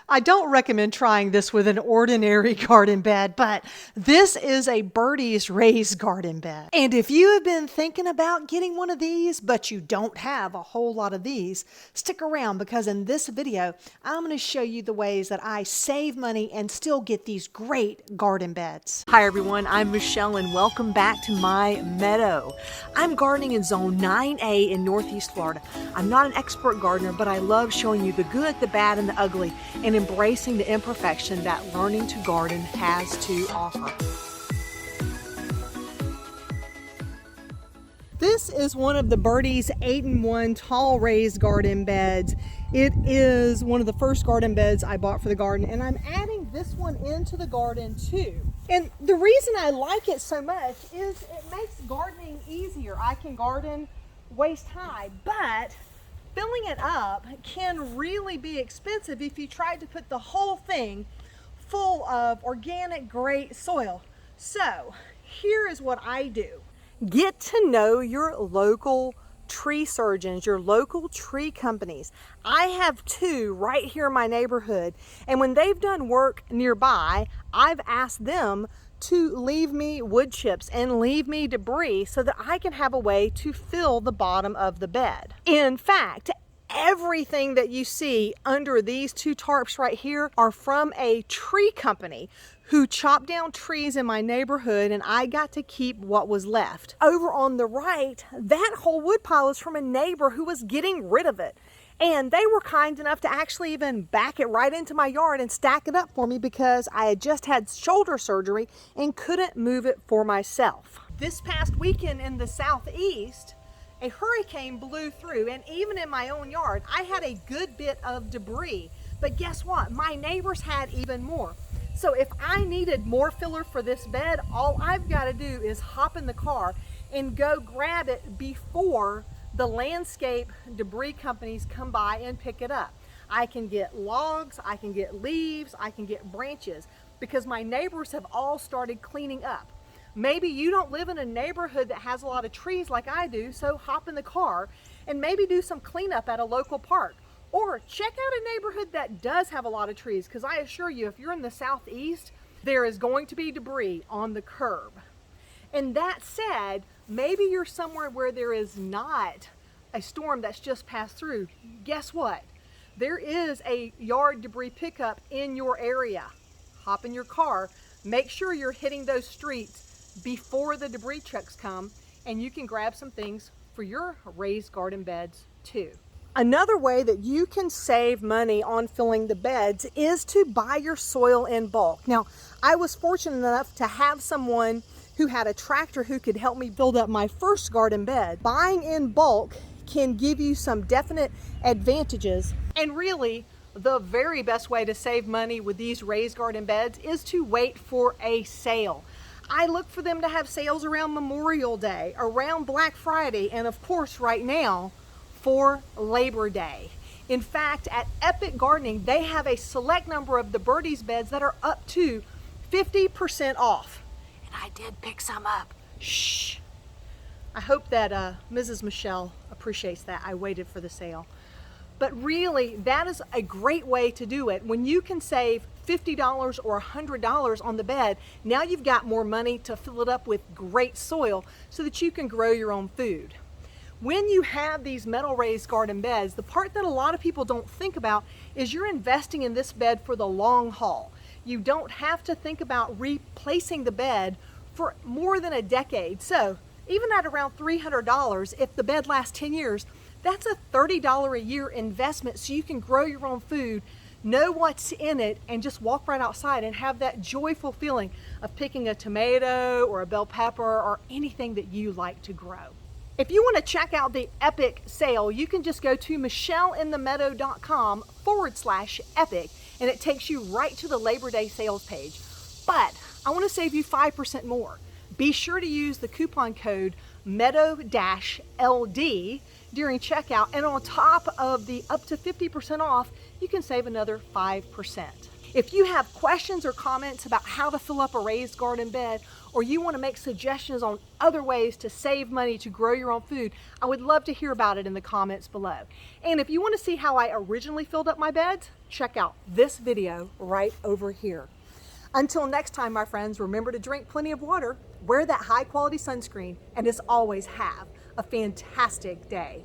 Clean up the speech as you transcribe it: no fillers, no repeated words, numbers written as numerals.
I don't recommend trying this with an ordinary garden bed, but this is a Birdie's raised garden bed. And if you have been thinking about getting one of these, but you don't have a whole lot of these, stick around because in this video, I'm going to show you the ways that I save money and still get these great garden beds. Hi everyone, I'm Michelle and welcome back to my meadow. I'm gardening in Zone 9A in Northeast Florida. I'm not an expert gardener, but I love showing you the good, the bad, and the ugly, and embracing the imperfection that learning to garden has to offer. This is one of the Birdie's 8-in-1 tall raised garden beds. It is one of the first garden beds I bought for the garden, and I'm adding this one into the garden too. And the reason I like it so much is it makes gardening easier. I can garden waist high, but filling it up can really be expensive if you try to put the whole thing full of organic, great soil. So here is what I do. Get to know your local tree surgeons, your local tree companies. I have two right here in my neighborhood, and when they've done work nearby, I've asked them to leave me wood chips and leave me debris so that I can have a way to fill the bottom of the bed. In fact, everything that you see under these two tarps right here are from a tree company who chopped down trees in my neighborhood, and I got to keep what was left. Over on the right, that whole wood pile is from a neighbor who was getting rid of it. And they were kind enough to actually even back it right into my yard and stack it up for me because I had just had shoulder surgery and couldn't move it for myself. This past weekend in the southeast, a hurricane blew through, and even in my own yard, I had a good bit of debris. But guess what? My neighbors had even more. So if I needed more filler for this bed, all I've got to do is hop in the car and go grab it before the landscape debris companies come by and pick it up. I can get logs, I can get leaves, I can get branches because my neighbors have all started cleaning up. Maybe you don't live in a neighborhood that has a lot of trees like I do, so hop in the car and maybe do some cleanup at a local park. Or check out a neighborhood that does have a lot of trees, because I assure you, if you're in the southeast, there is going to be debris on the curb. And that said, maybe you're somewhere where there is not a storm that's just passed through. Guess what? There is a yard debris pickup in your area. Hop in your car, make sure you're hitting those streets before the debris trucks come, and you can grab some things for your raised garden beds too. Another way that you can save money on filling the beds is to buy your soil in bulk. Now, I was fortunate enough to have someone who had a tractor who could help me build up my first garden bed. Buying in bulk can give you some definite advantages. And really, the very best way to save money with these raised garden beds is to wait for a sale. I look for them to have sales around Memorial Day, around Black Friday, and of course right now, for Labor Day. In fact, at Epic Gardening, they have a select number of the Birdie's beds that are up to 50% off. And I did pick some up. Shh. I hope that Mrs. Michelle appreciates that. I waited for the sale. But really, that is a great way to do it. When you can save $50 or $100 on the bed, now you've got more money to fill it up with great soil so that you can grow your own food. When you have these metal raised garden beds, the part that a lot of people don't think about is you're investing in this bed for the long haul. You don't have to think about replacing the bed for more than a decade. So even at around $300, if the bed lasts 10 years, that's a $30 a year investment so you can grow your own food, know what's in it, and just walk right outside and have that joyful feeling of picking a tomato or a bell pepper or anything that you like to grow. If you want to check out the Epic sale, you can just go to michelleInthemeadow.com/epic, and it takes you right to the Labor Day sales page. But I want to save you 5% more. Be sure to use the coupon code MEADOW-LD during checkout, and on top of the up to 50% off, you can save another 5%. If you have questions or comments about how to fill up a raised garden bed, or you want to make suggestions on other ways to save money to grow your own food, I would love to hear about it in the comments below. And if you want to see how I originally filled up my beds, check out this video right over here. Until next time, my friends, remember to drink plenty of water, wear that high quality sunscreen, and as always, have a fantastic day.